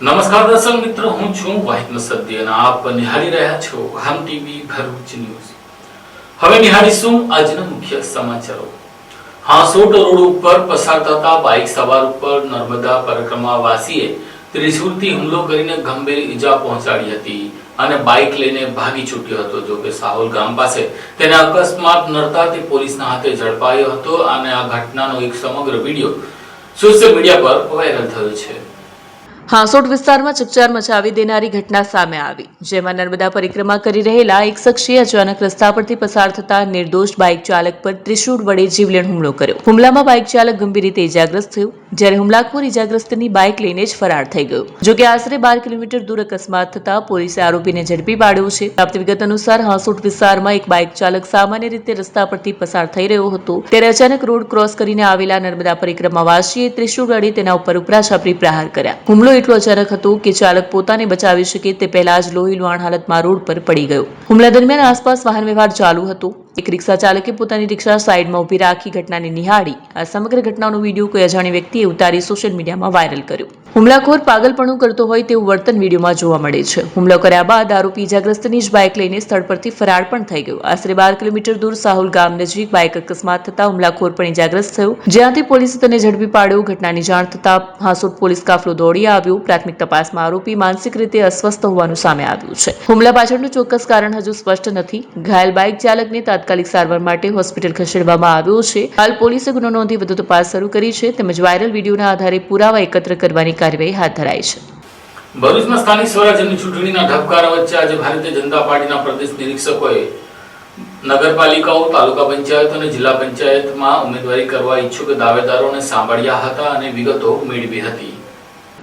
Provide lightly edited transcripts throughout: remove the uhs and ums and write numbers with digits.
નમસ્કાર દર્શક મિત્રો, હું છું વાહિદ મસદ્દી અને આપ નિહાળી રહ્યા છો હામ ટીવી ભરૂચ ન્યૂઝ। હવે નિહાળીશું આજના મુખ્ય સમાચારો। હાંસોટ રોડ ઉપર પસાર થતા બાઇક સવાર ઉપર નર્મદા પરિક્રમાવાસીએ ત્રિશુલથી હુમલો કરીને ગંભીર ઈજા પહોંચાડી હતી અને બાઇક લઈને ભાગી છૂટ્યો હતો। જો કે સાહોલ ગામ પાસે તેને અકસ્માત નડતા તે પોલીસના હાથે ઝડપાયો હતો અને આ ઘટનાનો એક સમગ્ર વિડીયો સોશિયલ મીડિયા પર વાયરલ થયો છે। હાંસોટ વિસ્તારમાં ચકચાર મચાવી દેનારી ઘટના સામે આવી, જેમાં નર્મદા પરિક્રમા કરી રહેલા એક શખ્સે અચાનક રસ્તા પરથી પસાર થતા નિર્દોષ બાઇક ચાલક પર ત્રિશૂળ વડે જીવલેણ હુમલો કર્યો। હુમલામાં બાઇક ચાલક ગંભીર રીતે ઇજાગ્રસ્ત થયો, જ્યારે હુમલાખોર ઇજાગ્રસ્તની બાઇક લઈને જ ફરાર થઈ ગયો। જો કે આશરે 12 કિલોમીટર દૂર અકસ્માત થતા પોલીસે આરોપીને ઝડપી પાડ્યો છે। પ્રાપ્ત વિગત અનુસાર હાંસોટ વિસ્તારમાં એક બાઇક ચાલક સામાન્ય રીતે રસ્તા પરથી પસાર થઈ રહ્યો હતો, ત્યારે અચાનક રોડ ક્રોસ કરીને આવેલા નર્મદા પરિક્રમાવાસીએ ત્રિશૂળ વડે તેના ઉપર ઉપરાછાપરી પ્રહાર કર્યા। હુમલો એટલો અચાનક હતો કે ચાલક પોતાને બચાવી શકે તે પહેલા જ લોહી લુહાણ હાલતમાં રોડ પર પડી ગયો। હુમલા દરમિયાન આસપાસ વાહન વ્યવહાર ચાલુ હતો। એક રિક્ષા ચાલકે પોતાની રિક્ષા સાઈડમાં ઊભી રાખી ઘટનાને નિહાળી આ સમગ્ર ઘટનાનો વિડીયો કોઈ અજાણી વ્યક્તિએ ઉતારી સોશિયલ મીડિયામાં વાયરલ કર્યો। હુમલાખોર પાગલપણું કરતો હોય તેવું વર્તન વિડીયોમાં જોવા મળે છે। હુમલો કર્યા બાદ આરોપી ઇજાગ્રસ્તની જ બાઇક લઈને સ્થળ પરથી ફરાર પણ થઈ ગયો। આશરે 12 કિલોમીટર દૂર સાહોલ ગામ નજીક બાઇક અકસ્માત થતા હુમલાખોર પણ ઇજાગ્રસ્ત થયો, જ્યાંથી પોલીસે તેને ઝડપી પાડ્યો। ઘટનાની જાણ થતા હાંસોટ પોલીસ કાફલો દોડી આવ્યો। પ્રાથમિક તપાસમાં આરોપી માનસિક રીતે અસ્વસ્થ હોવાનું સામે આવ્યું છે। હુમલા પાછળનું ચોક્કસ કારણ હજુ સ્પષ્ટ નથી। ઘાયલ બાઇક ચાલકને તાત્કાલિક સારવાર માટે હોસ્પિટલ ખસેડવામાં આવ્યો છે। હાલ પોલીસે ગુનો નોંધી વધુ તપાસ શરૂ કરી છે, તેમજ વાયરલ વિડીયોના આધારે પુરાવા એકત્ર કરવાની કાર્યવાહી હાથ ધરાઈ છે। ભરૂચમાં સ્થાનિક સ્વરાજ્યની ચૂંટણીના ઢબકારા વચ્ચે આજે ભારતીય જનતા પાર્ટીના પ્રદેશ નિરીક્ષકોએ નગરપાલિકાઓ, તાલુકા પંચાયત અને જિલ્લા પંચાયતમાં ઉમેદવારી કરવા ઈચ્છુક દાવેદારોને સાંભળ્યા હતા અને વિગતો મેળવી હતી।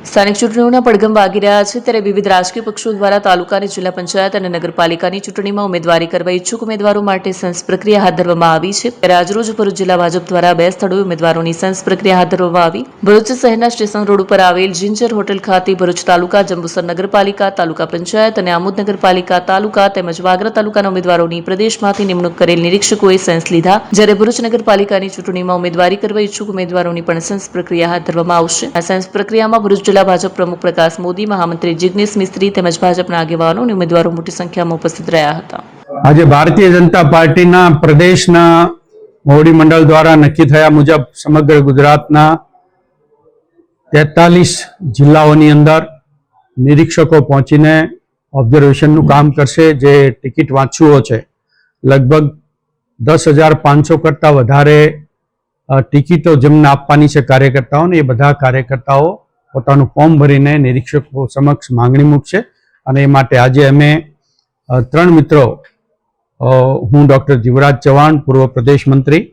સ્થાનિક ચૂંટણીઓના પડઘમ વાગી રહ્યા છે, ત્યારે વિવિધ રાજકીય પક્ષો દ્વારા તાલુકાની, જિલ્લા પંચાયત અને નગરપાલિકાની ચૂંટણીમાં ઉમેદવારી કરવા ઈચ્છુક ઉમેદવારો માટે સેન્સ પ્રક્રિયા હાથ ધરવામાં આવી છે। ત્યારે આજરોજ ભરૂચ જિલ્લા ભાજપ દ્વારા 2 સ્થળોએ ઉમેદવારોની સેન્સ પ્રક્રિયા હાથ ધરવામાં આવી। ભરૂચ શહેરના સ્ટેશન રોડ ઉપર આવેલ જિંજર હોટેલ ખાતે ભરૂચ તાલુકા, જંબુસર નગરપાલિકા, તાલુકા પંચાયત અને આમોદ નગરપાલિકા તાલુકા તેમજ વાગરા તાલુકાના ઉમેદવારોની પ્રદેશમાંથી નિમણૂક કરેલ નિરીક્ષકોએ સેન્સ લીધા, જ્યારે ભરૂચ નગરપાલિકાની ચૂંટણીમાં ઉમેદવારી કરવા ઈચ્છુક ઉમેદવારોની પણ સેન્સ પ્રક્રિયા હાથ ધરવામાં આવશે। આ સેન્સ પ્રક્રિયામાં ભરૂચ જિલ્લા ભાજપ પ્રમુખ પ્રકાશ મોદી, મહામંત્રી જિગ્નેશ મિસ્ત્રી તેમજ ભાજપના આગેવાનો અને ઉમેદવારો મોટી સંખ્યામાં ઉપસ્થિત રહ્યા હતા। આજે ભારતીય જનતા પાર્ટીના પ્રદેશના મોવડી મંડળ દ્વારા નક્કી થયા મુજબ સમગ્ર ગુજરાતના 43 જિલ્લાઓની અંદર નિરીક્ષકો પહોંચીને ઓબ્ઝર્વેશનનું કામ કરશે। જે ટિકિટ વાંચુઓ છે, લગભગ 10,500 કરતાં વધારે ટિકિટો જેમને આપવાની છે કાર્યકર્તાઓને, એ બધા કાર્યકર્તાઓ પોતાનું ફોર્મ ભરીને નિરીક્ષકો સમક્ષ માંગણી મૂકશે। અને એ માટે આજે અમે 3 મિત્રો, હું ડૉક્ટર જીવરાજ ચૌહાણ, પૂર્વ પ્રદેશ મંત્રી,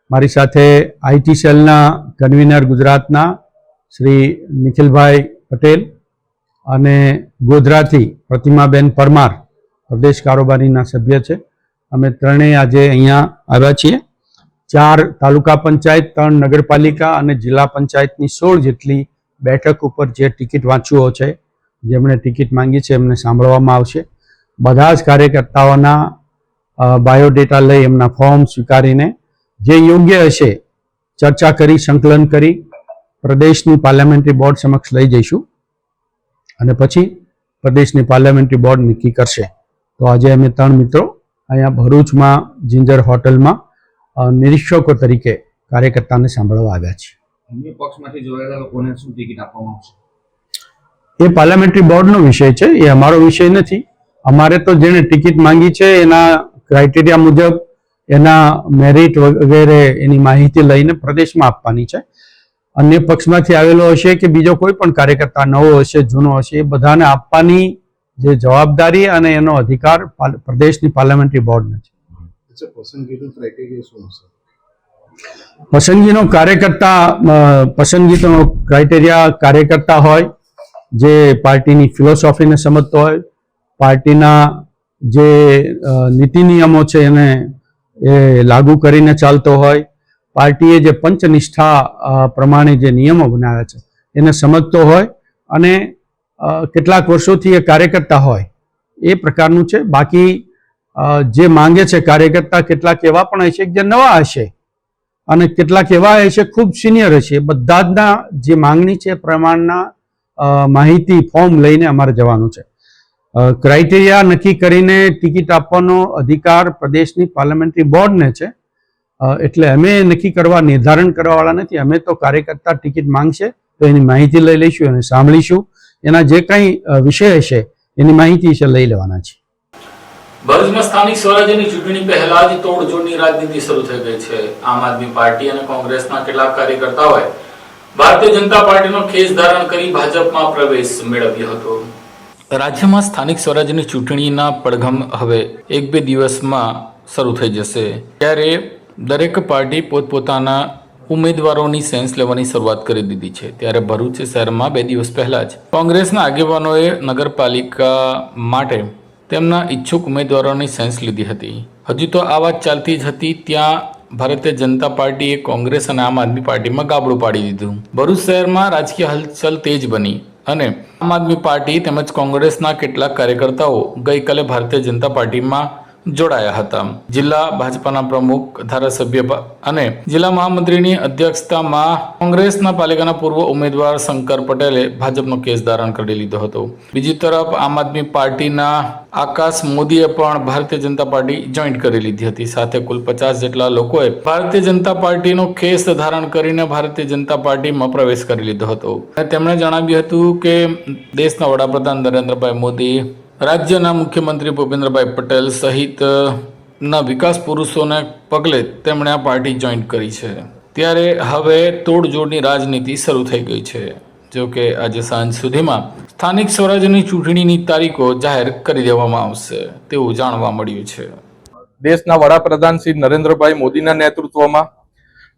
મારી સાથે આઈટી સેલના કન્વીનર ગુજરાતના શ્રી નિખિલભાઈ પટેલ અને ગોધરાથી પ્રતિમાબેન પરમાર પ્રદેશ કારોબારીના સભ્ય છે। અમે ત્રણેય આજે અહીંયા આવ્યા છીએ। 4 તાલુકા પંચાયત, 3 નગરપાલિકા અને જિલ્લા પંચાયતની 16 જેટલી બેઠક ઉપર જે ટિકિટ વાંચુઓ છે, જેમણે ટિકિટ માંગી છે, એમને સાંભળવામાં આવશે। બધા જ કાર્યકર્તાઓના બાયોડેટા લઈ એમના ફોર્મ સ્વીકારીને જે યોગ્ય હશે ચર્ચા કરી, સંકલન કરી પ્રદેશની પાર્લામેન્ટરી બોર્ડ સમક્ષ લઈ જઈશું અને પછી પ્રદેશની પાર્લામેન્ટરી બોર્ડ નક્કી કરશે। તો આજે અમે 3 મિત્રો અહીંયા ભરૂચમાં જિંજર હોટલમાં નિરીક્ષકો તરીકે કાર્યકર્તાને સાંભળવા આવ્યા છીએ। અન્ય પક્ષમાંથી જોડાયેલા લોકોને શું ટિકિટ આપવામાં આવશે? એ પાર્લામેન્ટરી બોર્ડનો વિષય છે, એ અમારો વિષય નથી। અમારે તો જેણે ટિકિટ માંગી છે એના ક્રાઇટેરિયા મુજબ એના મેરિટ વગેરે એની માહિતી લઈને પ્રદેશમાં આપવાની છે। અન્ય પક્ષમાંથી આવેલો હશે કે બીજો કોઈ પણ કાર્યકર્તા, નવો હશે, જૂનો હશે, એ બધાને આપવાની જે જવાબદારી અને એનો અધિકાર પ્રદેશની પાર્લામેન્ટરી બોર્ડને છે। પસંદગીનું ક્રાઇટેરિયા શું હશે? પસંદગીનો ક્રાઇટેરિયા કાર્યકર્તા હોય જે પાર્ટીની ફિલોસોફીને સમજતો હોય, પાર્ટીના જે નીતિ નિયમો છે એને એ લાગુ કરીને ચાલતો હોય, પાર્ટીએ જે પંચનિષ્ઠા પ્રમાણે જે નિયમો બનાવ્યા છે એને સમજતો હોય અને કેટલાક વર્ષોથી એ કાર્યકર્તા હોય, એ પ્રકારનું છે। બાકી જે માંગે છે કાર્યકર્તા, કેટલાક એવા પણ હશે જે નવા હશે અને કેટલાક એવા હશે ખૂબ સિનિયર હશે। બધા જના જે માંગણી છે પ્રમાણના માહિતી ફોર્મ લઈને અમારે જવાનું છે. ક્રાઇટેરિયા નક્કી કરીને ટિકિટ આપવાનો અધિકાર પ્રદેશની પાર્લામેન્ટરી બોર્ડને છે. એટલે અમે નક્કી કરવા નિર્ધારણ કરવાવાળા નથી. અમે તો કાર્યકર્તા ટિકિટ માંગશે તો એની માહિતી લઈ લઈશું અને સાંભળીશું. એના જે કંઈ વિષય હશે એની માહિતી છે લઈ લેવાના છે. ભરૂચમાં સ્થાનિક સ્વરાજ્યની ચૂંટણી પહેલા જ તોડજોડની રાજનીતિ શરૂ થઈ ગઈ છે. આમ આદમી પાર્ટી અને કોંગ્રેસના કેટલાક કાર્યકર્તાઓએ ભારતીય જનતા પાર્ટીનો ખેસ ધારણ કરી ભાજપમાં પ્રવેશ મેળવ્યો હતો. રાજ્યમાં સ્થાનિક સ્વરાજ્યની ચૂંટણીના પડઘમ હવે 1-2 દિવસમાં શરૂ થઈ જશે. ત્યારે દરેક પાર્ટી પોતપોતાના ઉમેદવારોની સેન્સ લેવાની શરૂઆત કરી દીધી છે. ત્યારે ભરૂચ શહેરમાં 2 દિવસ પહેલા જ કોંગ્રેસના આગેવાનોએ નગરપાલિકા માટે તેમના ઈચ્છુક ઉમેદવારોની સેન્સ લીધી હતી. હજુ તો આ વાત ચાલતી જ હતી ત્યાં ભારતીય જનતા પાર્ટીએ કોંગ્રેસ અને આમ આદમી પાર્ટીમાં ગાબડું પાડી દીધું. ભરૂચ શહેરમાં રાજકીય હલચલ તેજ બની અને આમ આદમી પાર્ટી તેમજ કોંગ્રેસના કેટલાક કાર્યકર્તાઓ ગઈકાલે ભારતીય જનતા પાર્ટીમાં જોડાયા હતા. જિલ્લા ભાજપાના પ્રમુખ ધારાસભ્ય અને જિલ્લા મહામંત્રીની અધ્યક્ષતામાં કોંગ્રેસના પાલિકાના પૂર્વ ઉમેદવાર શંકર પટેલે ભાજપનો કેસ ધારણ કરી લીધો હતો. બીજી તરફ આમ આદમી પાર્ટીના આકાશ મોદીએ પણ ભારતીય જનતા પાર્ટી જોઈન્ટ કરી લીધી હતી. સાથે કુલ 50 જેટલા લોકોએ ભારતીય જનતા પાર્ટીનો કેસ ધારણ કરીને ભારતીય જનતા પાર્ટીમાં પ્રવેશ કરી લીધો હતો. તેમણે જણાવ્યું હતું કે દેશના વડાપ્રધાન નરેન્દ્રભાઈ મોદી, રાજ્યના મુખ્યમંત્રી ભૂપેન્દ્રભાઈ પટેલ સહિતના વિકાસ પુરુષોને પગલે તેમણે આ પાર્ટી જોઈન્ટ કરી છે. ત્યારે હવે તોડજોડની રાજનીતિ શરૂ થઈ ગઈ છે. જો કે આજે સાંજ સુધીમાં સ્થાનિક સ્વરાજ્યની ચૂંટણીની તારીખો જાહેર કરી દેવામાં આવશે તેવું જાણવા મળ્યું છે. દેશના વડાપ્રધાન શ્રી નરેન્દ્રભાઈ મોદીના નેતૃત્વમાં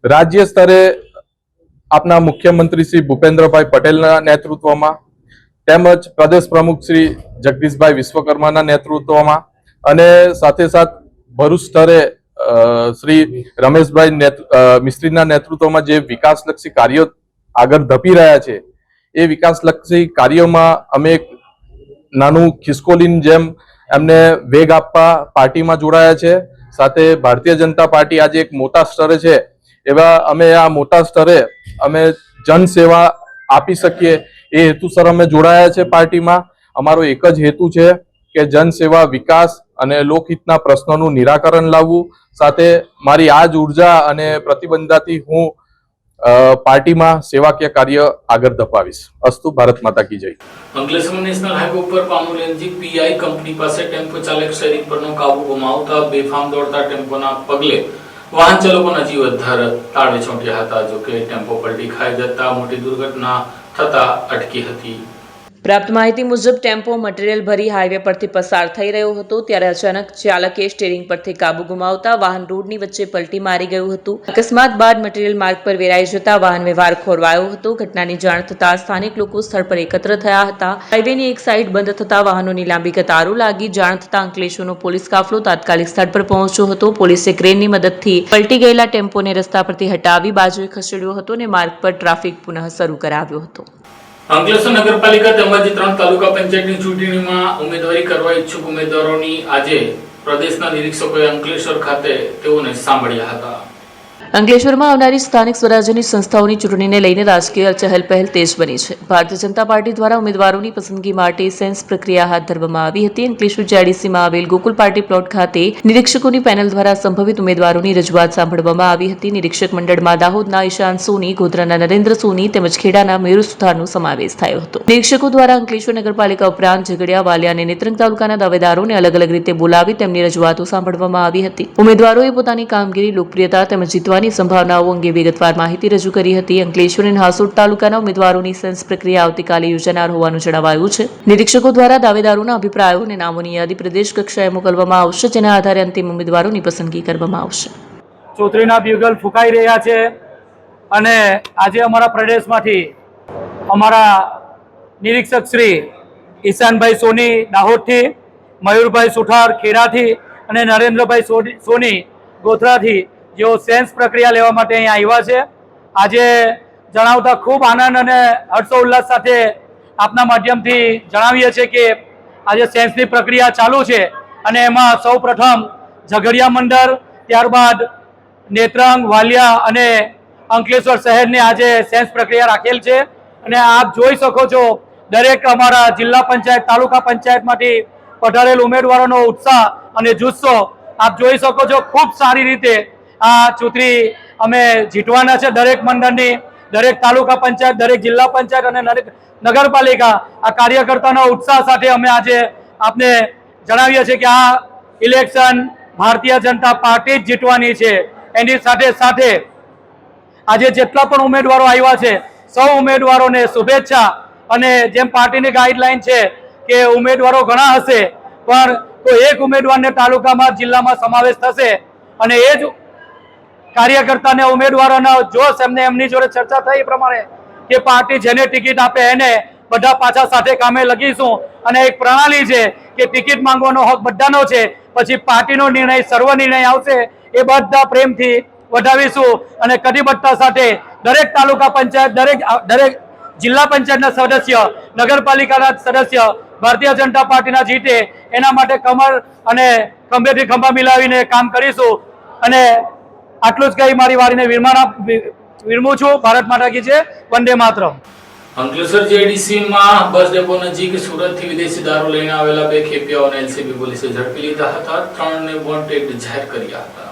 રાજ્ય સ્તરે આપના મુખ્યમંત્રી શ્રી ભૂપેન્દ્રભાઈ પટેલના નેતૃત્વમાં તેમજ પ્રદેશ પ્રમુખ શ્રી જગદીશભાઈ વિશ્વકર્માના નેતૃત્વમાં અને સાથે સાથ ભરૂચ સ્તરે શ્રી રમેશભાઈ મિસ્ત્રીના નેતૃત્વમાં જે વિકાસલક્ષી કાર્યો આગળ ધપી રહ્યા છે એ વિકાસલક્ષી કાર્યોમાં અમે એક નાનું ખિસકોલીની જેમ એમને વેગ આપવા પાર્ટીમાં જોડાયા છે. સાથે ભારતીય જનતા પાર્ટી આજે એક મોટા સ્તરે છે એવા અમે આ મોટા સ્તરે અમે જનસેવા આપી શકીએ એ હેતુસર અમે જોડાયા છે પાર્ટીમાં. અમારો એક જ હેતુ છે કે જનસેવા, વિકાસ અને લોકહિતના પ્રશ્નોનું નિરાકરણ લાવવું. સાથે મારી આ જ ઉર્જા અને પ્રતિબદ્ધતાથી હું પાર્ટીમાં સેવાકીય કાર્ય આગળ ધપાવીશ. અસ્તુ. ભારત માતા કી જય. અંકલેશ્વર નેશનલ હાઈવે ઉપર પામોલી નજીક પીઆઈ કંપની પાસે ટેમ્પો ચાલક શેરિંગ પરનો કાબુ ગુમાવતા બેફામ દોડતા ટેમ્પોના પગલે વાહન ચાલકોના જીવ તાળવે ચોંટ્યા હતા. જોકે ટેમ્પો પલટી ખાઈ જતા મોટી દુર્ઘટના થતા અટકી હતી. પ્રાપ્ત માહિતી મુજબ ટેમ્પો મટીરીયલ ભરી હાઈવે પરથી પસાર થઈ રહ્યો હતો ત્યારે અચાનક ચાલકે સ્ટીયરિંગ પરથી કાબુ ગુમાવતા વાહન રોડની વચ્ચે પલટી મારી ગયું હતું. અકસ્માત બાદ મટીરીયલ માર્ગ પર વેરાઈ જતા વાહન વ્યવહાર ખોરવાયો હતો. ઘટનાની જાણ થતાં સ્થાનિક લોકો સ્થળ પર એકત્ર થયા હતા. હાઈવેની એક સાઈડ બંધ થતા વાહનોની લાંબી કતારો લાગી. જાણ થતાં અંકલેશ્વરનો પોલીસ કાફલો તાત્કાલિક સ્થળ પર પહોંચ્યો હતો. પોલીસે ક્રેનની મદદથી પલટી ગયેલા ટેમ્પોને રસ્તા પરથી હટાવી બાજુએ ખસેડ્યો હતો અને માર્ગ પર ટ્રાફિક પુનઃ શરૂ કરાવ્યો હતો. અંકલેશ્વર નગરપાલિકા તેમજ 3 તાલુકા પંચાયતની ચૂંટણીમાં ઉમેદવારી કરવા ઈચ્છુક ઉમેદવારોની આજે પ્રદેશના નિરીક્ષકોએ અંકલેશ્વર ખાતે તેઓને સાંભળ્યા હતા. અંકલેશ્વરમાં આવનારી સ્થાનિક સ્વરાજ્યની સંસ્થાઓની ચૂંટણીને લઈને રાજકીય ચહલપહલ તેજ બની છે. ભારતીય જનતા પાર્ટી દ્વારા ઉમેદવારોની પસંદગી માટે સેન્સ પ્રક્રિયા હાથ ધરવામાં આવી હતી. અંકલેશ્વર જેડીસીમાં આવેલ ગોકુલ પાર્ટી પ્લોટ ખાતે નિરીક્ષકોની પેનલ દ્વારા સંભવિત ઉમેદવારોની રજૂઆત સાંભળવામાં આવી હતી. નિરીક્ષક મંડળમાં દાહોદના ઈશાન સોની, ગોધરાના નરેન્દ્ર સોની તેમજ ખેડાના મયુર સુથારનો સમાવેશ થયો હતો. નિરીક્ષકો દ્વારા અંકલેશ્વર નગરપાલિકા ઉપરાંત ઝઘડિયા, વાલિયા અને નેત્રંગ તાલુકાના દાવેદારોને અલગ અલગ રીતે બોલાવી તેમની રજૂઆતો સાંભળવામાં આવી હતી. ઉમેદવારોએ પોતાની કામગીરી, લોકપ્રિયતા તેમજ જીતવાની સંભાવનાઓ અંગે વિગતવાર માહિતી રજૂ કરી હતી. અંકલેશ્વર અને હાસોટ તાલુકાના ઉમેદવારોની સેન્સ પ્રક્રિયા આવતીકાલે યોજાનાર હોવાનું જણાવાયું છે. નિરીક્ષકો દ્વારા દાવેદારોના અભિપ્રાયો અને નામોની યાદી પ્રદેશ કક્ષાએ મોકલવામાં આવશે, જેના આધારે અંતિમ ઉમેદવારોની પસંદગી કરવામાં આવશે. ચૌધરીના બ્યુગલ ફૂંકાઈ રહ્યા છે અને આજે અમારા પ્રદેશમાંથી અમારા નિરીક્ષક શ્રી ઈશાનભાઈ સોની દાહોદથી, મયુરભાઈ સુથાર ખેડાથી અને નરેન્દ્રભાઈ સોની ગોધરાથી જેઓ સેન્સ પ્રક્રિયા લેવા માટે અહીં આવ્યા છે. આજે જણાવતા ખૂબ આનંદ અને હર્ષોલ્લાસ સાથે આપના માધ્યમથી જણાવીએ છીએ કે આજે સેન્સની પ્રક્રિયા ચાલુ છે અને એમાં સૌ પ્રથમ ઝઘડિયા મંડળ, ત્યારબાદ નેત્રંગ, વાલિયા અને અંકલેશ્વર શહેરની આજે સેન્સ પ્રક્રિયા રાખેલ છે. અને આપ જોઈ શકો છો દરેક અમારા જિલ્લા પંચાયત તાલુકા પંચાયતમાંથી પધારેલ ઉમેદવારોનો ઉત્સાહ અને જુસ્સો આપ જોઈ શકો છો. ખૂબ સારી રીતે આ ચૂંટણી અમે જીતવાના છે. દરેક મંડળની, દરેક તાલુકા પંચાયત, દરેક જિલ્લા પંચાયત અને નગરપાલિકા આ કાર્યકર્તાના ઉત્સાહ સાથે અમે આજે આપને જણાવીએ છીએ કે આ ઇલેક્શન ભારતીય જનતા પાર્ટી જ જીતવાની છે. એની સાથે સાથે આજે જેટલા પણ ઉમેદવારો આવ્યા છે સૌ ઉમેદવારોને શુભેચ્છા. અને જેમ પાર્ટીની ગાઈડલાઈન છે કે ઉમેદવારો ઘણા હશે પણ તો એક ઉમેદવારને તાલુકામાં જિલ્લામાં સમાવેશ થશે અને એ જ કાર્યકર્તાને ઉમેદવારોના જોશ એમને એમની જોડે ચર્ચા થઈ એ પ્રમાણે કે પાર્ટી જેને ટિકિટ આપે એને બધા પાછા સાથે કામે લગીશું. અને એક પ્રણાલી છે કે ટિકિટ માંગવાનો હક બધાનો છે, પછી પાર્ટીનો નિર્ણય સર્વ નિર્ણય આવશે એ બધા પ્રેમથી વધાવીશું. અને કટિબદ્ધતા સાથે દરેક તાલુકા પંચાયત, દરેક જિલ્લા પંચાયતના સદસ્ય, નગરપાલિકાના સદસ્ય ભારતીય જનતા પાર્ટીના જીતે એના માટે કમર અને ખંભેથી ખંભા મિલાવીને કામ કરીશું. અને આટલું જ કહી મારી વારીને વિરમું છું. ભારત માતા કી જય. વંદે માતરમ. અંકલેશ્વર જેડીસીમાં બસ ડેપો નજીક સુરતથી વિદેશી દારૂ લઈને આવેલા 2 ખેપિયાઓને એલસીબી પોલીસે ઝડપી લીધા હતા. 3ને વોન્ટેડ જાહેર કર્યા હતા.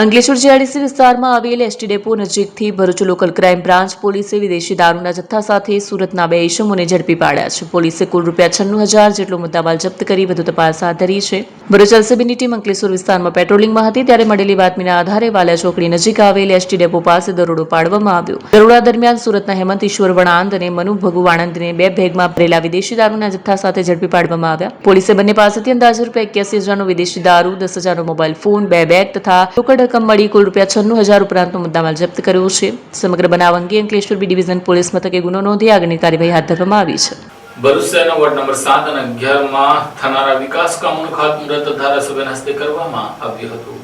અંકલેશ્વર જીઆઈડીસી વિસ્તારમાં આવેલ એસટી ડેપો નજીકથી ભરૂચ લોકલ ક્રાઇમ બ્રાન્ચ પોલીસે વિદેશી દારૂના જથ્થા સાથે સુરતના 2 ઇસમોને ઝડપી પાડ્યા છે. પોલીસે કુલ ₹96,000 જેટલો મુદ્દામાલ જપ્ત કરી વધુ તપાસ હાથ ધરી છે. ભરૂચ એલસીબીની ટીમ અંકલેશ્વર વિસ્તારમાં પેટ્રોલિંગમાં હતી ત્યારે મળેલી બાતમીના આધારે વાલિયા ચોકડી નજીક આવેલ એસટી ડેપો પાસે દરોડો પાડવામાં આવ્યો. દરોડા દરમિયાન સુરતના હેમંત ઈશ્વર વણાંદ અને મનુ ભગુ વાણંદને 2 બેગમાં ભરેલા વિદેશી દારૂના જથ્થા સાથે ઝડપી પાડવામાં આવ્યા. પોલીસે બંને પાસેથી અંદાજે ₹81,000નો વિદેશી દારૂ, 10,000નો મોબાઈલ ફોન, 2 બેગ તથા રોકડ રકમ મળી કુલ ₹96,000 ઉપરાંતનો મુદ્દામાલ જપ્ત કર્યો છે. સમગ્ર બનાવ અંગે અંકલેશ્વર બી ડિવિઝન પોલીસ મથકે ગુનો નોંધી આગળની કાર્યવાહી હાથ ધરવામાં આવી છે. ભરૂચ શહેરના વોર્ડ નંબર 7 અને 11માં થનારા વિકાસ કામોનું ખાતમુહૂર્ત ધારાસભ્યના હસ્તે કરવામાં આવ્યું હતું.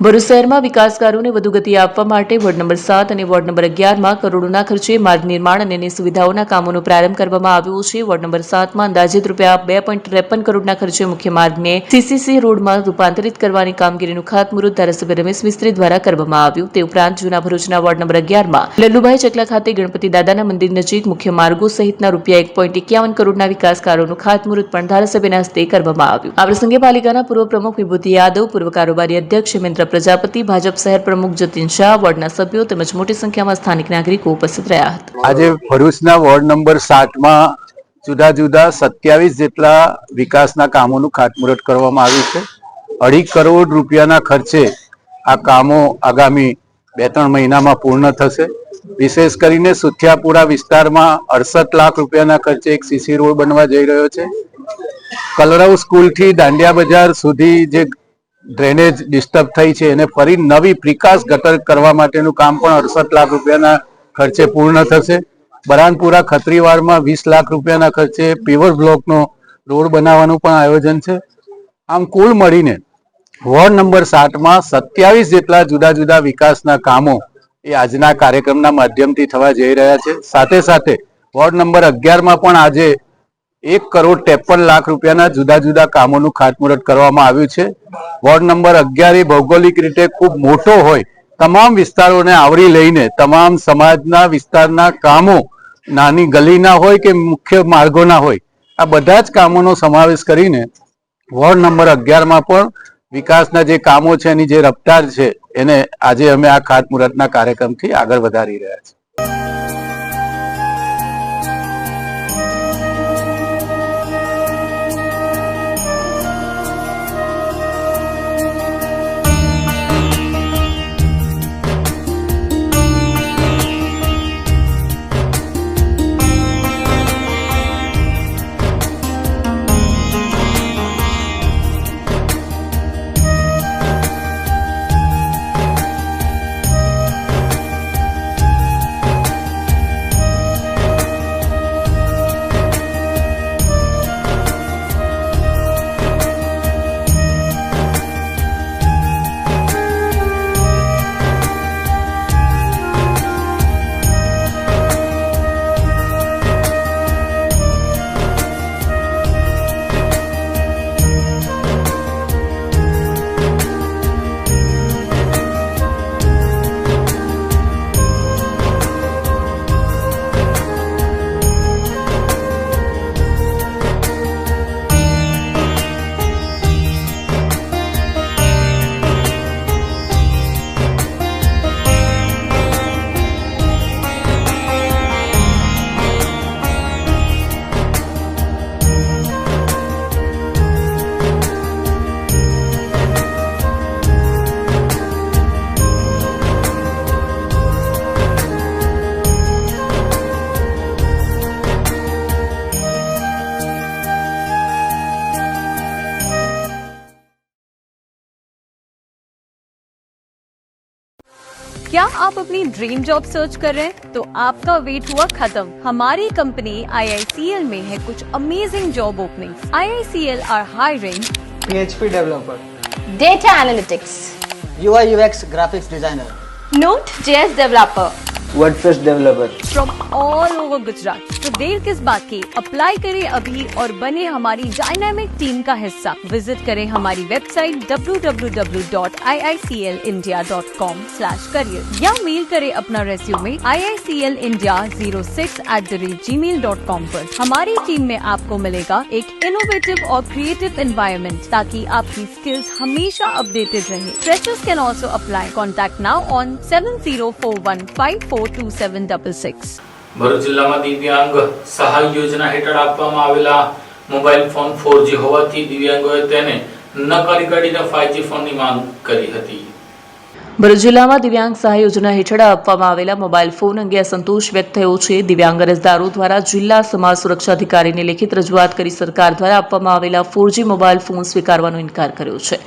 ભરૂચ શહેરમાં વિકાસ કાર્યોને વધુ ગતિ આપવા માટે વોર્ડ નંબર 7 અને વોર્ડ નંબર 11માં કરોડોના ખર્ચે માર્ગ નિર્માણ અને અન્ય સુવિધાઓના કામોનો પ્રારંભ કરવામાં આવ્યો છે. વોર્ડ નંબર 7માં અંદાજિત ₹2.53 કરોડના ખર્ચે મુખ્ય માર્ગને સીસીસી રોડમાં રૂપાંતરિત કરવાની કામગીરીનું ખાતમુહૂર્ત ધારાસભ્ય રમેશ મિસ્ત્રી દ્વારા કરવામાં આવ્યું. તે ઉપરાંત જૂના ભરૂચના વોર્ડ નંબર 11માં લલ્લુભાઈ ચકલા ખાતે ગણપતિ દાદાના મંદિર નજીક મુખ્ય માર્ગો સહિતના ₹1.51 કરોડના વિકાસ કાર્યોનું ખાતમુહૂર્ત પણ ધારાસભ્યના હસ્તે કરવામાં આવ્યું. આ પ્રસંગે પાલિકાના પૂર્વ પ્રમુખ વિભૂતિ યાદવ, પૂર્વ કારોબારી અધ્યક્ષ હેમેન્દ્ર પ્રજાપતિ, ભાજપ શહેર પ્રમુખ જતીન શાહ, વોર્ડના સભ્યો તેમજ મોટી સંખ્યામાં સ્થાનિક નાગરિકો ઉપસ્થિત રહ્યા હતા. આજે ભરૂચના વોર્ડ નંબર 7માં જુદા જુદા 27 જેટલા વિકાસના કામોનું ખાતમુહૂર્ત કરવામાં આવ્યું છે. ₹2.5 કરોડ રૂપિયાના ખર્ચે આ કામો આગામી 2-3 મહિનામાં પૂર્ણ થશે. વિશેષ કરીને સુથિયાપુરા વિસ્તારમાં 68 લાખ રૂપિયાના ખર્ચે એક સીસી રોડ બનવા જઈ રહ્યો છે. કલરવ સ્કૂલથી દાંડિયા બજાર સુધી જે ડ્રેનેજ ડિસ્ટર્બ થઈ છે એને ફરી નવી પ્રિકાસ્ટ ગટર કરવા માટેનું કામ પણ 68 લાખ રૂપિયાના ખર્ચે પૂર્ણ થશે. બરાનપુરા ખત્રીવાડમાં 20 લાખ રૂપિયાના ખર્ચે પેવર બ્લોકનો રોડ બનાવવાનું પણ આયોજન છે. આમ કુલ મળીને વોર્ડ નંબર 7માં 27 જેટલા જુદા જુદા વિકાસના કામો એ આજના કાર્યક્રમના માધ્યમથી થવા જઈ રહ્યા છે. સાથે સાથે વોર્ડ નંબર 11માં પણ આજે ₹1.53 કરોડ રૂપિયાના જુદા જુદા કામોનું ખાતમુહૂર્ત કરવામાં આવ્યું છે. વોર્ડ નંબર 11 એ ભૌગોલિક રીતે ખૂબ મોટો હોય, તમામ વિસ્તારોને આવરી લઈને તમામ સમાજના વિસ્તારના કામો, નાની ગલીના હોય કે મુખ્ય માર્ગોના હોય, આ બધા જ કામોનો સમાવેશ કરીને વોર્ડ નંબર 11માં પણ વિકાસના જે કામો છે એની જે રફતાર છે એને આજે અમે આ ખાતમુહૂર્તના કાર્યક્રમથી આગળ વધારી રહ્યા છીએ. क्या आप अपनी ड्रीम जॉब सर्च कर रहे हैं? तो आपका वेट हुआ खत्म। हमारी कंपनी IICL में है कुछ amazing job openings. IICL are hiring PHP developer, data analytics, UI UX graphics designer, Node.js developer WordPress developer. From all over Gujarat. तो देर किस बात की, अप्लाई करें अभी और बने हमारी डायनामिक टीम का हिस्सा। विजिट करें हमारी वेबसाइट www.iiclindia.com/career या मेल करें अपना रेज्यूमे iiclindia06@gmail.com पर। हमारी टीम में आपको मिलेगा एक इनोवेटिव और क्रिएटिव एनवायरनमेंट ताकि आपकी स्किल्स हमेशा अपडेटेड रहे। Freshers can also apply. Contact now on 7041542766। Bharuch જિલ્લામાં દિવ્યાંગ સહાય યોજના હેઠળ આપવામાં આવેલા મોબાઈલ ફોન 4G હોવાથી દિવ્યાંગોએ તેને નકારી કાઢીને 5G ફોનની માંગ કરી હતી। ભરૂચ જિલ્લામાં દિવ્યાંગ સહાય યોજના હેઠળ આપવામાં આવેલા મોબાઈલ ફોન અંગે અસંતોષ વ્યક્ત થયો છે। દિવ્યાંગ અરજદારો દ્વારા જિલ્લા સમાજ સુરક્ષા અધિકારીને લેખિત રજૂઆત કરી સરકાર દ્વારા આપવામાં આવેલા 4G મોબાઈલ ફોન સ્વીકારવાનો ઇનકાર કર્યો છે।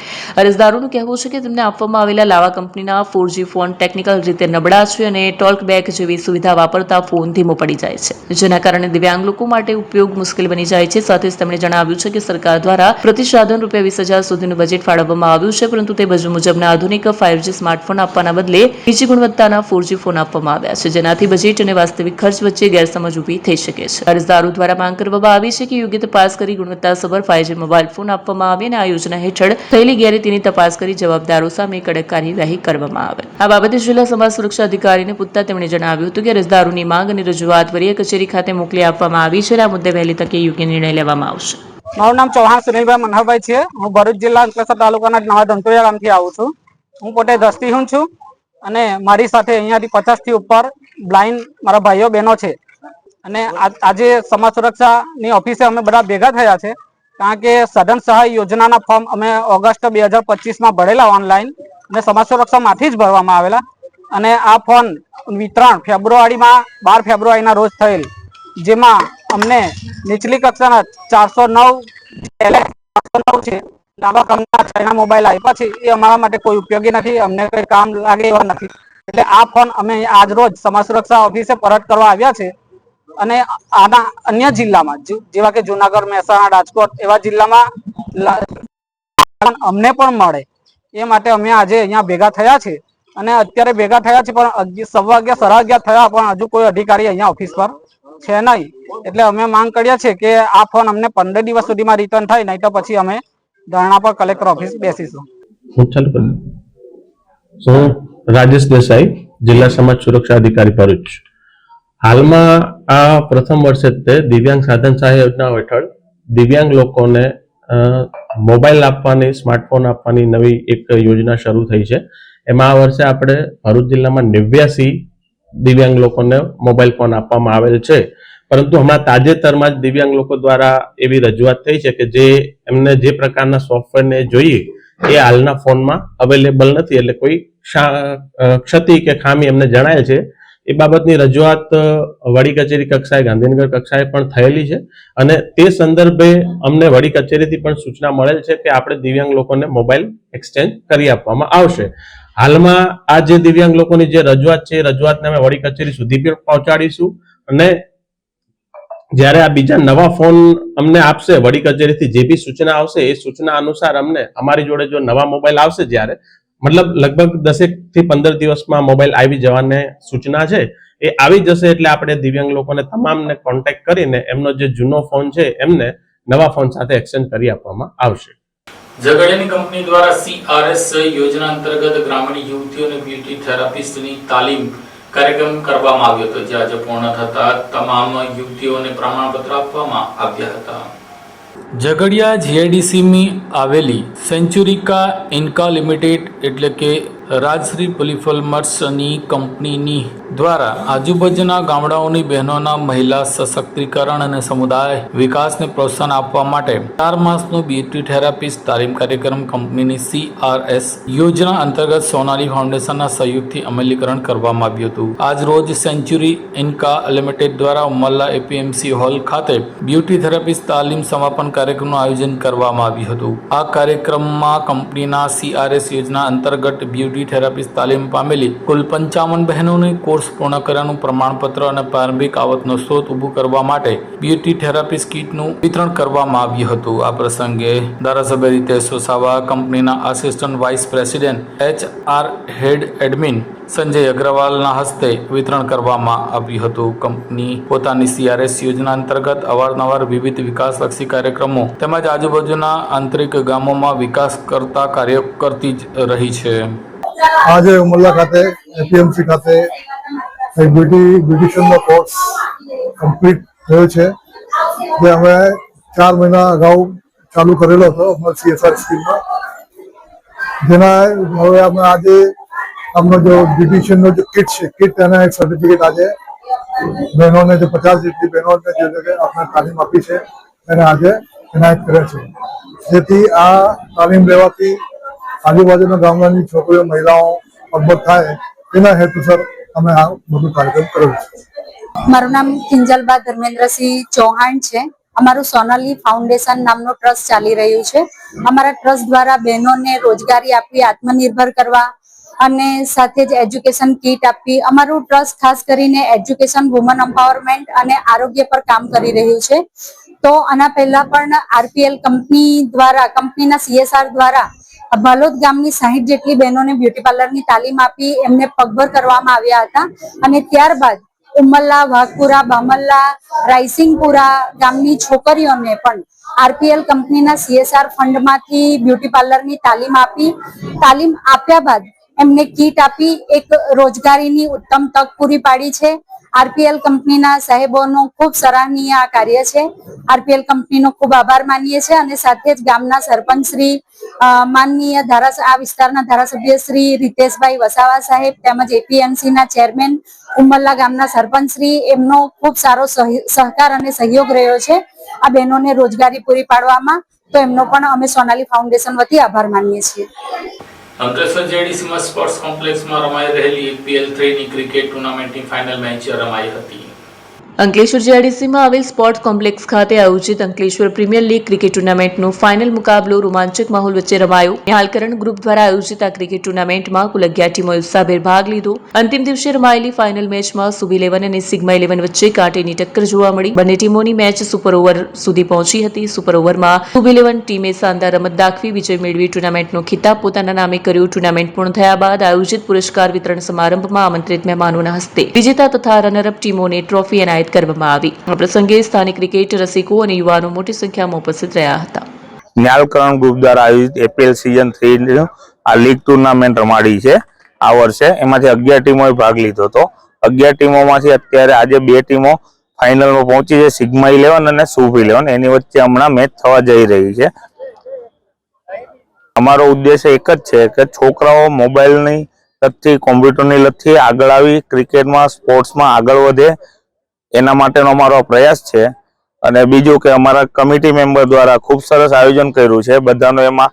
અરજદારોનું કહેવું છે કે તેમને આપવામાં આવેલા લાવા કંપનીના 4G ફોન ટેકનિકલ રીતે નબળા છે અને ટોક બેક જેવી સુવિધા વાપરતા ફોન ધીમો પડી જાય છે, જેના કારણે દિવ્યાંગ લોકો માટે ઉપયોગ મુશ્કેલ બની જાય છે। સાથે જ તેમણે જણાવ્યું છે કે સરકાર દ્વારા પ્રતિ સાધન ₹20,000 સુધીનું બજેટ ફાળવવામાં આવ્યું છે, પરંતુ તે બજેટ મુજબના આધુનિક 5G સ્માર્ટફોન આપવાના બદલે નીચી ગુણવત્તાના 4G ફોન આપવામાં આવ્યા છે, જેનાથી બજેટ અને વાસ્તવિક ખર્ચ વચ્ચે ગેરસમજ ઊભી થઈ શકે છે। અરજદારો દ્વારા માંગ કરવામાં આવી છે કે યોગ્ય તપાસ કરી ગુણવત્તાસભર 5G મોબાઈલ ફોન આપવામાં આવે અને આ યોજના હેઠળ થયેલી ગેરરીતિની તપાસ કરી જવાબદારો સામે કડક કાર્યવાહી કરવામાં આવે। આ બાબતે જિલ્લા સમાજ સુરક્ષા અધિકારીને પૂછતા તેમણે જણાવ્યું હતું કે અરજદારોની માંગ અને રજૂઆત વરીય કચેરી ખાતે મોકલી આપવામાં આવી છે અને આ મુદ્દે વહેલી તકે યોગ્ય નિર્ણય લેવામાં આવશે। મારું નામ ચૌહાણ સુનિલભાઈ મનહરભાઈ છે। હું ભરૂચ જિલ્લા અંકલેશ્વર તાલુકાના નવા ધંટોયા ગામથી આવું છું। હું પોતે દ્રષ્ટિહીન છું અને મારી સાથે અહીંયાથી 50 થી ઉપર બ્લાઇન્ડ મારા ભાઈઓ બહેનો છે અને આજે સમાજ સુરક્ષાની ઓફિસે અમે બધા ભેગા થયા છે, કારણ કે સઘન સહાય યોજનાના ફોર્મ અમે ઓગસ્ટ 2025માં ભરેલા ઓનલાઈન અને સમાજ સુરક્ષામાંથી જ ભરવામાં આવેલા અને આ ફોન વિતરણ ફેબ્રુઆરીમાં 12 ફેબ્રુઆરીના રોજ થયેલ, જેમાં અમને નીચલી કક્ષાના 409 છે લાંબા કંપનીના ચાઇના મોબાઈલ આપ્યા છે। એ અમારા માટે કોઈ ઉપયોગી નથી, અમને કોઈ કામ લાગે એવા નથી, એટલે આ ફોન અમે આજ રોજ સમાજ સુરક્ષા ઓફિસે પરત કરવા આવ્યા છે અને આના અન્ય જિલ્લામાં જેવા કે જુનાગઢ, મહેસાણા, રાજકોટ એવા જિલ્લામાં અમને પણ મળે એ માટે અમે આજે અહીંયા ભેગા થયા છે અને અત્યારે ભેગા થયા છે, પણ 11:15 સાડા 11 થયા પણ હજુ કોઈ અધિકારી અહીંયા ઓફિસ પર છે નહીં, એટલે અમે માંગ કરીએ છીએ કે આ ફોન અમને 15 દિવસ સુધીમાં રિટર્ન થાય, નહીં તો પછી અમે ધરણા પર કલેક્ટર ઓફિસ બેસીશું। હું રાજેશ દેસાઈ, જિલ્લા સમાજ સુરક્ષા અધિકારી ભરૂચ। હાલમાં આ પ્રથમ વર્ષે તે દિવ્યાંગ સાધન સહાય યોજના હેઠળ દિવ્યાંગ લોકોને મોબાઈલ આપવાની, સ્માર્ટફોન આપવાની નવી એક યોજના શરૂ થઈ છે। એમાં આ વર્ષે આપણે ભરૂચ જિલ્લામાં 89 દિવ્યાંગ લોકોને મોબાઈલ ફોન આપવામાં આવેલ છે, પરંતુ હમણાં તાજેતરમાં જ દિવ્યાંગ લોકો દ્વારા એવી રજૂઆત થઈ છે કે જે એમને જે પ્રકારના સોફ્ટવેરને જોઈએ એ હાલના ફોનમાં અવેલેબલ નથી, એટલે કોઈ ક્ષતિ કે ખામી એમને જણાય છે। એ બાબતની રજૂઆત વડી કચેરી કક્ષાએ, ગાંધીનગર કક્ષાએ પણ થયેલી છે અને તે સંદર્ભે અમને વડી કચેરીથી પણ સૂચના મળેલ છે કે આપણે દિવ્યાંગ લોકોને મોબાઈલ એક્સચેન્જ કરી આપવામાં આવશે। હાલમાં આ જે દિવ્યાંગ લોકોની જે રજૂઆત છે એ રજૂઆતને અમે વડી કચેરી સુધી પણ પહોંચાડીશું અને જ્યારે આ બીજા નવા ફોન અમને આપશે વડી કચેરીથી, જે બી સૂચના આવશે એ સૂચના અનુસાર અમને અમારી જોડે જો નવા મોબાઈલ આવશે, જ્યારે મતલબ લગભગ 10 થી 15 દિવસમાં મોબાઈલ આવી જવાને સૂચના છે, એ આવી જશે એટલે આપણે દિવ્યાંગ લોકોને તમામને કોન્ટેક્ટ કરીને એમનો જે જૂનો ફોન છે એમને નવા ફોન સાથે એક્સચેન્જ કરી આપવામાં આવશે। ઝઘડિયાની કંપની દ્વારા CRS યોજના અંતર્ગત ગ્રામીણ યુવતીઓને બ્યુટી થેરાપિસ્ટની તાલીમ કાર્યક્રમ કરવામાં આવ્યો હતો, જે આજે પૂર્ણ થતા તમામ યુવતીઓને પ્રમાણપત્ર આપવામાં આવ્યા હતા। ઝઘડિયા GIDCમાં આવેલી સેન્ચુરિકા ઇન્કા લિમિટેડ એટલે કે રાજશ્રી પોલિફોર્મર્સની કંપનીની દ્વારા આજુબાજુના ગામડાઓની બહેનોના મહિલા સશક્તિકરણ અને સમુદાય વિકાસને પ્રોત્સાહન આપવા માટે 4 માસનો બ્યુટી થેરાપિસ્ટ તાલીમ કાર્યક્રમ કંપનીની CRS યોજના અંતર્ગત સોનાલી ફાઉન્ડેશનના સહયોગથી અમલીકરણ કરવામાં આવ્યું હતું. આજ રોજ સેન્ચુરી ઇન્કા લિમિટેડ દ્વારા ઉમલ્લા APMC હોલ ખાતે બ્યુટી થેરાપિસ્ટ તાલીમ સમાપન કાર્યક્રમનું આયોજન કરવામાં આવ્યું હતું. આ કાર્યક્રમમાં કંપનીના CRS યોજના અંતર્ગત બ્યુટી થેરાપિસ્ટ તાલીમ પામેલી કુલ 55 બહેનોને કોર્સ પૂર્ણ કર્યાનું પ્રમાણપત્ર અને પ્રારંભિક આવકનો સ્ત્રોત ઊભું કરવા માટે બ્યુટી થેરાપિસ્ટ કીટનું વિતરણ કરવામાં આવ્યું હતું. આ પ્રસંગે ધારાસભ્ય રીતેશ વસાવા, કંપનીના આસિસ્ટન્ટ વાઇસ પ્રેસિડેન્ટ HR હેડ એડમિન સંજય અગ્રવાલના હસ્તે વિતરણ કરવામાં આવ્યું હતું. કંપની પોતાની CRS યોજના અંતર્ગત અવારનવાર વિવિધ વિકાસલક્ષી કાર્યક્રમો તેમજ આજુબાજુના આંતરિક ગામોમાં વિકાસ કરતા કાર્યો કરતી જ રહી છે. આજે ઉમલ્લા ખાતે APMC ખાતે બ્યુટિશિયનનો કોર્સ કમ્પ્લીટ થયો છે, જે અમે 4 મહિના અગાઉ ચાલુ કરેલો હતો અમારી CSR સ્કીમમાં, જેના હવે અમે આજે અમનો જો બ્યુટિશિયનનો જે કિટ છે, કિટ અને એક સર્ટિફિકેટ આજે બહેનોને જે 50 જેટલી બહેનોને જે જગ્યાએ આપણે તાલીમ આપી છે એને આજે એનાયત કરે છે, જેથી આ તાલીમ લેવાથી આજુબાજુના ગામડાની છોકરીઓ મહિલાઓ અગવડ થાય તેના હેતુસર અમે આ બધું કાર્યક્રમ કર્યો છે. મારું નામ કિંજલબા ધર્મેન્દ્રસિંહ ચૌહાણ છે. અમારું સોનાલી ફાઉન્ડેશન નામનું ટ્રસ્ટ ચાલી રહ્યું છે. અમારા ટ્રસ્ટ દ્વારા બહેનોને રોજગારી આપી આત્મનિર્ભર કરવા અને સાથે જ એજ્યુકેશન કીટ આપી. અમારું ટ્રસ્ટ ખાસ કરીને એજ્યુકેશન, વુમન એમ્પાવરમેન્ટ અને આરોગ્ય પર કામ કરી રહ્યું છે. તો આના પહેલા પણ RPL કંપની દ્વારા, કંપનીના CSR દ્વારા ભાલોદ ગામની 60 જેટલી બહેનોને બ્યુટી પાર્લરની તાલીમ આપી એમને પગભર કરવામાં આવ્યા હતા. અને ત્યારબાદ ઉમલ્લા, વાઘપુરા, બામલ્લા, રાયસિંગપુરા ગામની છોકરીઓને પણ RPL કંપનીના CSR ફંડમાંથી બ્યુટી પાર્લરની તાલીમ આપી. તાલીમ આપ્યા બાદ એમને કીટ આપી એક રોજગારીની ઉત્તમ તક પૂરી પાડી છે. RPL કંપનીના સાહેબોનું ખૂબ સરાહનીય આ કાર્ય છે. RPL કંપનીનો ખૂબ આભાર માનીએ છીએ અને સાથે જ ગામના સરપંચ શ્રી, માનનીય આ વિસ્તારના ધારાસભ્ય શ્રી રીતેશભાઈ વસાવા સાહેબ તેમજ APMC ના ચેરમેન, ઉમલ્લા ગામના સરપંચ શ્રી, એમનો ખૂબ સારો સહકાર અને સહયોગ રહ્યો છે આ બહેનોને રોજગારી પૂરી પાડવામાં. તો એમનો પણ અમે સોનાલી ફાઉન્ડેશન વતી આભાર માનીએ છીએ. અંકલેશ્વર JDCમાં સ્પોર્ટ્સ કોમ્પ્લેક્સમાં રમાઈ રહેલી PL3 ની ક્રિકેટ ટુર્નામેન્ટની ફાઇનલ મેચ રમાઈ હતી. અંકલેશ્વર JDCમાં આવેલ સ્પોર્ટ્સ કોમ્પ્લેક્સ ખાતે આયોજિત અંકલેશ્વર પ્રીમિયર લીગ ક્રિકેટ ટુર્નામેન્ટનો ફાઇનલ મુકાબલો રોમાંચક માહોલ વચ્ચે રમાયો. નિહાલકરણ ગ્રુપ દ્વારા આયોજિત આ ક્રિકેટ ટુર્નામેન્ટમાં કુલ 11 ટીમોએ ઉત્સાહભેર ભાગ લીધો. અંતિમ દિવસે રમાયેલી ફાઇનલ મેચમાં સુબ 11 અને સિગ્મા 11 વચ્ચે કાંટેની ટક્કર જોવા મળી. બંને ટીમોની મેચ સુપર ઓવર સુધી પહોંચી હતી. સુપર ઓવરમાં સુબ 11 ટીમે શાનદાર રમત દાખવી વિજય મેળવી ટુર્નામેન્ટનો ખિતાબ પોતાના નામે કર્યો. ટુર્નામેન્ટ પૂર્ણ થયા બાદ આયોજિત પુરસ્કાર વિતરણ સમારંભમાં આમંત્રિત મહેમાનોના હસ્તે વિજેતા તથા રનરઅપ ટીમોને ટ્રોફી એનાયત કરવામાં આવી. આ પ્રસંગે સ્થાનિક ક્રિકેટ રસિકો અને યુવાનો મોટી સંખ્યામાં ઉપસ્થિત રહ્યા હતા. નિહાલકરણ ગ્રુપ દ્વારા આયોજિત APL સીઝન 3 આ લીગ ટુર્નામેન્ટ રમાડી છે આ વર્ષે. એમાંથી 11 ટીમોએ ભાગ લીધો હતો. 11 ટીમોમાંથી અત્યારે આજે 2 ટીમો ફાઇનલમાં પહોંચી છે, સિગ્મા 11 અને સુબ 11. એની વચ્ચે હમણાં મેચ થવા જઈ રહી છે. અમારો ઉદ્દેશ એક જ છે કે છોકરાઓ મોબાઈલની લતથી, કોમ્પ્યુટરની લતથી આગળ આવી ક્રિકેટમાં, સ્પોર્ટ્સમાં આગળ વધે એના માટેનો અમારો પ્રયાસ છે. અને બીજું કે અમારા કમિટી મેમ્બર દ્વારા ખૂબ સરસ આયોજન કર્યું છે. બધાનો એમાં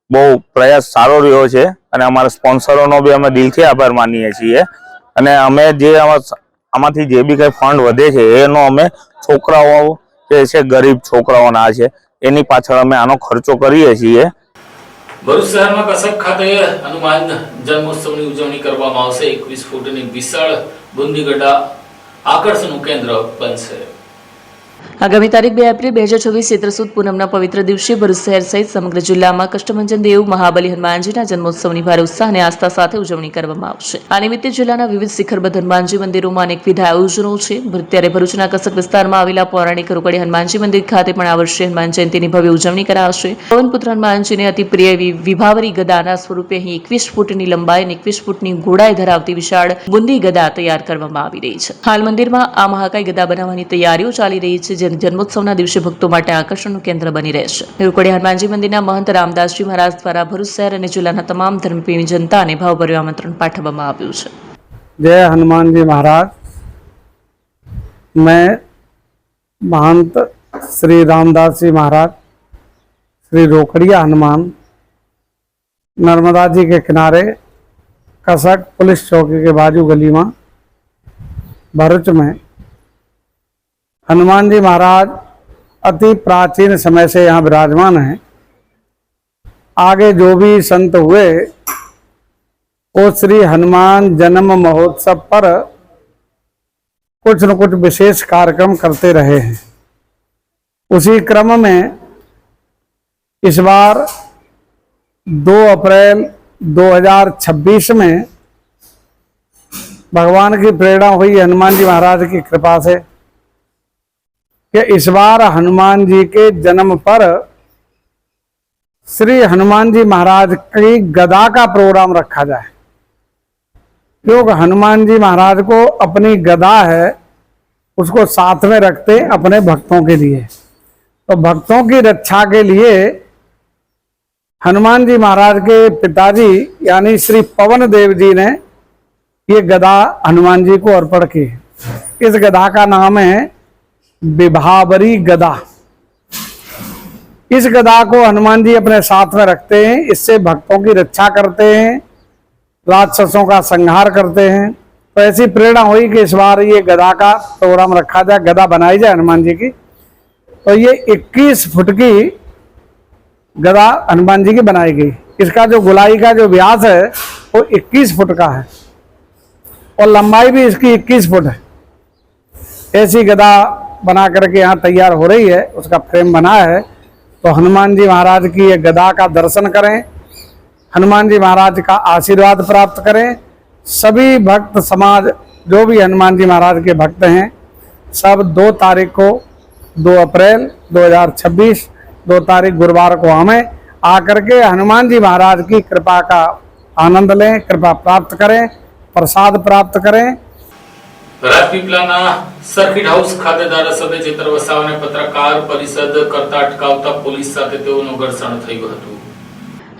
બહુ પ્રયાસ સારો રહ્યો છે અને અમારા સ્પોન્સરોનો બી અમે દિલથી આભાર માનીએ છીએ. અને અમે જે આમાંથી જે બી કંઈ ફંડ વધે છે એનો અમે છોકરાઓ જે છે, ગરીબ છોકરાઓના છે, એની પાછળ અમે આનો ખર્ચો કરીએ છીએ. ભરૂચ શહેરમાં કસબ ખાતે હનુમાન જન્મોત્સવની ઉજવણી કરવામાં આવશે. 21 ફૂટની વિશાળ બુંદી ગઢા આકર્ષણનું કેન્દ્ર બનશે. આગામી તારીખ 2 એપ્રિલ 2024 ચૈત્ર સુદ પૂનમના પવિત્ર દિવસે ભરૂચ શહેર સહિત સમગ્ર જિલ્લામાં કષ્ટભંજન દેવ મહાબલી હનુમાનજીના જન્મોત્સવની ભારે ઉત્સાહ અને આસ્થા સાથે ઉજવણી કરવામાં આવશે. આ નિમિત્તે જિલ્લાના વિવિધ શિખરબદ્ધ હનુમાનજી મંદિરોમાં અનેકવિધ આયોજનો છે. ત્યારે ભરૂચના કસક વિસ્તારમાં આવેલા પૌરાણિક રોકડી હનુમાનજી મંદિર ખાતે પણ આ વર્ષે હનુમાન જયંતિની ભવ્ય ઉજવણી કરાશે. પવનપુત્ર હનુમાનજીને અતિ પ્રિય એવી વિભાવરી ગદાના સ્વરૂપે અહીં 21 ફૂટની લંબાઈ અને 21 ફૂટની ગોળાઈ ધરાવતી વિશાળ બુંદી ગદા તૈયાર કરવામાં આવી રહી છે. હાલ મંદિરમાં આ મહાકાય ગદા બનાવવાની તૈયારીઓ ચાલી રહી છે, જે જન્મોત્સવના દિવસે ભક્તો માટે આકર્ષણનું કેન્દ્ર બની રહેશે. રોકડી હનુમાનજી મંદિરના મહંત રામદાસજી મહારાજ દ્વારા ભરૂચ શહેર અને જિલ્લાના તમામ ધર્મપ્રેમી જનતાને ભાવભર્યું આમંત્રણ પાઠવવામાં આવ્યું છે. जय हनुमान जी महाराज। मैं महंत श्री रामदास जी महाराज, श्री रोकड़िया हनुमान, नर्मदा जी के किनारे कसक पुलिस चौकी के बाजू गली में भरूच में हनुमान जी महाराज अति प्राचीन समय से यहाँ विराजमान हैं। आगे जो भी संत हुए वो श्री हनुमान जन्म महोत्सव पर कुछ न कुछ विशेष कार्यक्रम करते रहे हैं। उसी क्रम में इस बार 2 अप्रैल 2026 में भगवान की प्रेरणा हुई हनुमान जी महाराज की कृपा से कि इस बार हनुमान जी के जन्म पर श्री हनुमान जी महाराज की गदा का प्रोग्राम रखा जाए। क्योंकि हनुमान जी महाराज को अपनी गदा है उसको साथ में रखते अपने भक्तों के लिए, तो भक्तों की रक्षा के लिए हनुमान जी महाराज के पिताजी यानी श्री पवन देव जी ने ये गदा हनुमान जी को अर्पण की। इस गदा का नाम है विभावरी गदा। इस गदा को हनुमान जी अपने साथ में रखते हैं, इससे भक्तों की रक्षा करते हैं, राक्षसों का संहार करते हैं। तो ऐसी प्रेरणा हुई कि इस बार ये गदा का प्रोग्राम रखा जाए, गदा बनाई जाए हनुमान जी की। तो ये 21 फुट की गदा हनुमान जी की बनाई गई। इसका जो गोलाई का जो व्यास है वो 21 फुट का है और लंबाई भी इसकी 21 फुट है। ऐसी गदा बना करके यहाँ तैयार हो रही है, उसका फ्रेम बना है। तो हनुमान जी महाराज की ये गदा का दर्शन करें, हनुमान जी महाराज का आशीर्वाद प्राप्त करें। सभी भक्त समाज जो भी हनुमान जी महाराज के भक्त हैं सब 2 तारीख को 2 अप्रैल 2026 2 तारीख गुरुवार को हमें आकर के हनुमान जी महाराज की कृपा का आनंद लें, कृपा प्राप्त करें, प्रसाद प्राप्त करें। રાજપીપળાના સર્કિટ હાઉસ ખાતે ધારાસભ્ય ચેતર વસાવાને પત્રકાર પરિષદ કરતા અટકાવતા પોલીસ સાથે તેઓનું ઘર્ષણ થયું હતું।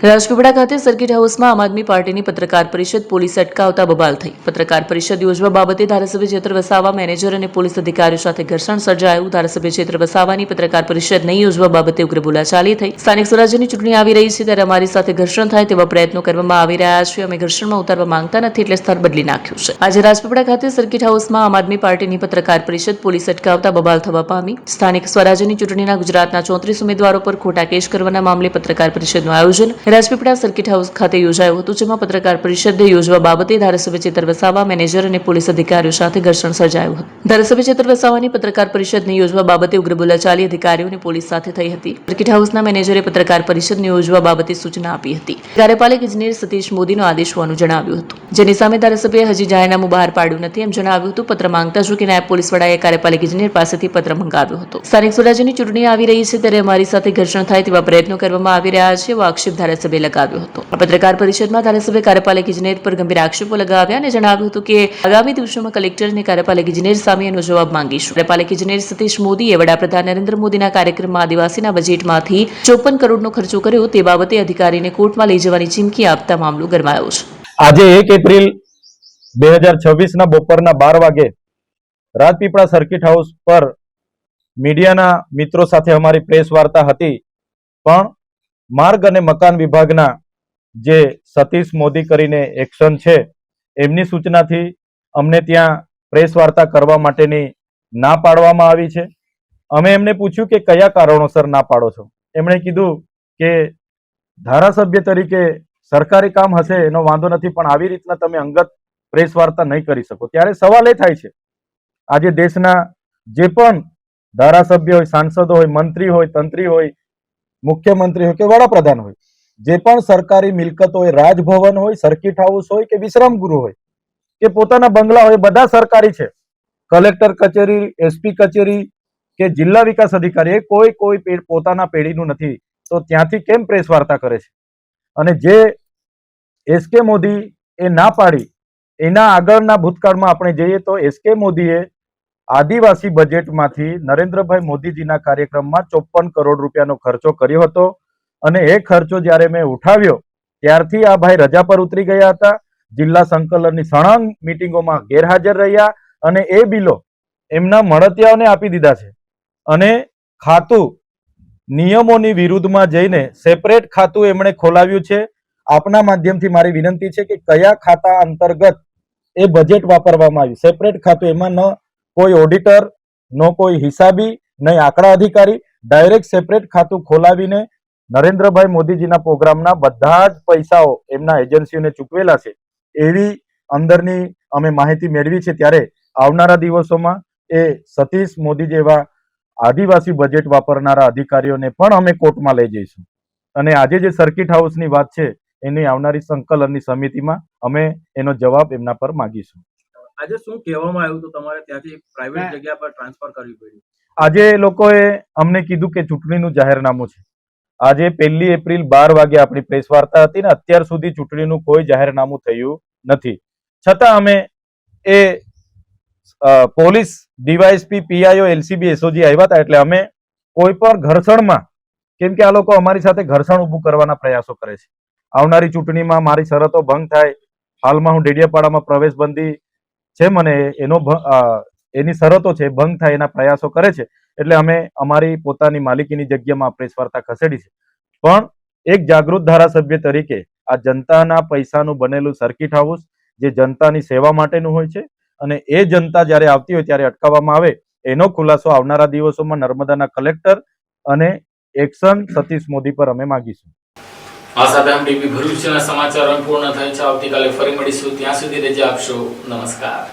રાજપીપળા ખાતે સર્કિટ હાઉસમાં આમ આદમી પાર્ટીની પત્રકાર પરિષદ પોલીસ અટકાવતા બબાલ થઈ। પત્રકાર પરિષદ યોજવા બાબતે ધારાસભ્ય ચેતર વસાવા મેનેજર અને પોલીસ અધિકારીઓ સાથે ઘર્ષણ સર્જાયું। ધારાસભ્ય ચેતર વસાવાની પત્રકાર પરિષદ નહીં યોજવા બાબતે ઉગ્ર બોલાચાલી થઈ। સ્થાનિક સ્વરાજ્યની ચૂંટણી આવી રહી છે ત્યારે અમારી સાથે ઘર્ષણ થાય તેવા પ્રયત્નો કરવામાં આવી રહ્યા છે। અમે ઘર્ષણમાં ઉતારવા માંગતા નથી એટલે સ્થળ બદલી નાખ્યું છે। આજે રાજપીપળા ખાતે સર્કિટ હાઉસમાં આમ આદમી પાર્ટીની પત્રકાર પરિષદ પોલીસ અટકાવતા બબાલ થવા પામી। સ્થાનિક સ્વરાજ્યની ચૂંટણીના ગુજરાતના 34 ઉમેદવારો પર ખોટા કેસ કરવાના મામલે પત્રકાર પરિષદનું આયોજન રાજપીપળા સર્કિટ હાઉસ ખાતે યોજાયું હતું, જેમાં પત્રકાર પરિષદ યોજવા બાબતે ધારાસભ્ય ચેતર વસાવા મેનેજર અને પોલીસ અધિકારીઓ સાથે ઘર્ષણ સર્જાયું હતું। ધારાસભ્ય ચેતર વસાવાની પત્રકાર પરિષદને યોજવા બાબતે ઉગ્ર બોલાચાલી અધિકારીઓ અને પોલીસ સાથે થઈ હતી। સર્કિટ હાઉસના મેનેજરે પત્રકાર પરિષદને યોજવા બાબતે સૂચના આપી હતી। કાર્યપાલક ઇજનેર સતીશ મોદીનો આદેશ હોવાનું જણાવ્યું હતું, જેની સામે ધારાસભ્યએ હજી જાહેરનામું બહાર પાડ્યું નથી એમ જણાવ્યું હતું। પત્ર માંગતા જો કે નાયબ પોલીસ વડાએ કાર્યપાલક ઇજનેર પાસેથી પત્ર મંગાવ્યો હતો। સ્થાનિક સ્વરાજ્યની ચૂંટણી આવી રહી છે ત્યારે અમારી સાથે ઘર્ષણ થાય તેવા પ્રયત્નો કરવામાં આવી રહ્યા છે એવો આક્ષેપ ધારાસભ્યએ લગાવ્યો હતો। આ પત્રકાર પરિષદમાં ધારાસભ્ય કાર્યપાલક ઇજનેર પર ગંભીર આક્ષેપો લગાવ્યા અને જણાવ્યું હતું કે આગામી દિવસોમાં કલેક્ટર અને કાર્યપાલક ઇજનેર સામે એનો જવાબ માંગીશું। કાર્યપાલક ઇજનેર સતીશ મોદીએ વડાપ્રધાન નરેન્દ્ર મોદીના કાર્યક્રમમાં આદિવાસીના બજેટમાંથી 54 કરોડનો ખર્ચો કર્યો તે બાબતે અધિકારીને કોર્ટમાં લઈ જવાની ચીમકી આપતા મામલો ગરમાયો છે। આજે 1 એપ્રિલ 2026 બપોરના 12 વાગે રાજપીપળા સર્કિટ હાઉસ પર મીડિયાના મિત્રો સાથે અમારી પ્રેસ વાર્તા હતી, પણ માર્ગ અને મકાન વિભાગના જે સતીશ મોદી કરીને એક્શન છે એમની સૂચનાથી અમને ત્યાં પ્રેસ વાર્તા કરવા માટેની ના પાડવામાં આવી છે। અમે એમને પૂછ્યું કે કયા કારણોસર ના પાડો છો? એમણે કીધું કે ધારાસભ્ય તરીકે સરકારી કામ હશે એનો વાંધો નથી, પણ આવી રીતના તમે અંગત પ્રેસ વાર્તા નહીં કરી શકો। ત્યારે સવાલ એ થાય છે, આજે દેશના જે પણ ધારાસભ્ય હોય, સાંસદો હોય, મંત્રી હોય, તંત્રી હોય, મુખ્યમંત્રી હોય કે વડાપ્રધાન હોય, જે પણ સરકારી મિલકત હોય, રાજભવન હોય, સર્કિટ હાઉસ હોય કે વિશ્રામ ગૃહ હોય કે પોતાના બંગલા હોય, બધા સરકારી છે। કલેક્ટર કચેરી, એસપી કચેરી કે જિલ્લા વિકાસ અધિકારી કોઈ પોતાના પેઢીનું નથી, તો ત્યાંથી કેમ પ્રેસ વાર્તા કરે છે? અને જે એસકે મોદી એ ના પાડી એના આગળના ભૂતકાળમાં આપણે જઈએ તો એસકે મોદીએ આદિવાસી બજેટમાંથી નરેન્દ્રભાઈ મોદીજીના કાર્યક્રમમાં 54 કરોડ રૂપિયાનો ખર્ચો કર્યો હતો અને એ ખર્ચો જ્યારે મેં ઉઠાવ્યો ત્યારથી આ ભાઈ રજા પર ઉતરી ગયા હતા। જિલ્લા સંકલનની સળંગ મિટિંગોમાં ગેરહાજર રહ્યા અને એ બિલો એમના મળતિયાઓને આપી દીધા છે અને ખાતું નિયમોની વિરુદ્ધમાં જઈને સેપરેટ ખાતું એમણે ખોલાવ્યું છે. આપના માધ્યમથી મારી વિનંતી છે કે કયા ખાતા અંતર્ગત એ બજેટ વાપરવામાં આવ્યું. સેપરેટ ખાતું, એમાં ન કોઈ ઓડિટર, ન કોઈ હિસાબી, ન આંકડા અધિકારી, ડાયરેક્ટ સેપરેટ ખાતું ખોલાવીને નરેન્દ્રભાઈ મોદીજીના પ્રોગ્રામના બધા જ પૈસાઓ એમના એજન્સીઓને ચૂકવેલા છે એવી અંદરની અમે માહિતી મેળવી છે. ત્યારે આવનારા દિવસોમાં એ સતીશ મોદી જેવા આદિવાસી બજેટ વાપરનારા અધિકારીઓને પણ અમે કોર્ટમાં લઈ જઈશું અને આજે જે સર્કિટ હાઉસની વાત છે એની આવનારી સંકલનની સમિતિમાં અમે એનો જવાબ એમના પર માંગીશું. આજે શું કહેવામાં આવ્યું તો તમારે ત્યાંથી પ્રાઇવેટ જગ્યા પર ટ્રાન્સફર કરવી પડી? આજે એ લોકોએ અમને કીધું કે ચૂંટણીનું જાહેરનામું છે. આજે 1 એપ્રિલ 12 વાગે આપણી પ્રેસ વાર્તા હતી ને અત્યાર સુધી ચૂંટણીનું કોઈ જાહેરનામું થયું નથી. છતાં અમે એ police DYSP, PIO, LCB, SOG આવ્યા હતા એટલે અમે કોઈ પણ ઘર્ષણમાં, કેમ કે આ લોકો અમારી સાથે ઘર્ષણ ઊભું કરવાના પ્રયાસો કરે છે. આવનારી ચૂંટણીમાં મારી શરતો ભંગ થાય, હાલમાં હું ડેડિયાપાડામાં પ્રવેશબંધી છે મને એની શરતો છે ભંગ થાય એના પ્રયાસો કરે છે એટલે અમે અમારી પોતાની માલિકીની જગ્યામાં પ્રેસ વાર્તા ખસેડી છે. પણ એક જાગૃત ધારાસભ્ય તરીકે આ જનતાના પૈસાનું બનેલું સર્કિટ હાઉસ જે જનતાની સેવા માટેનું હોય છે અને એ જનતા જ્યારે આવતી હોય ત્યારે અટકાવવામાં આવે એનો ખુલાસો આવનારા દિવસોમાં નર્મદાના કલેક્ટર અને એક્શન સતીશ મોદી પર અમે માંગીશું. આ સાથે આમ ટીવી ભરૂચના સમાચાર પૂર્ણ થાય છે. આવતીકાલે ફરી મળીશું. ત્યાં સુધી રજા આપશો. નમસ્કાર.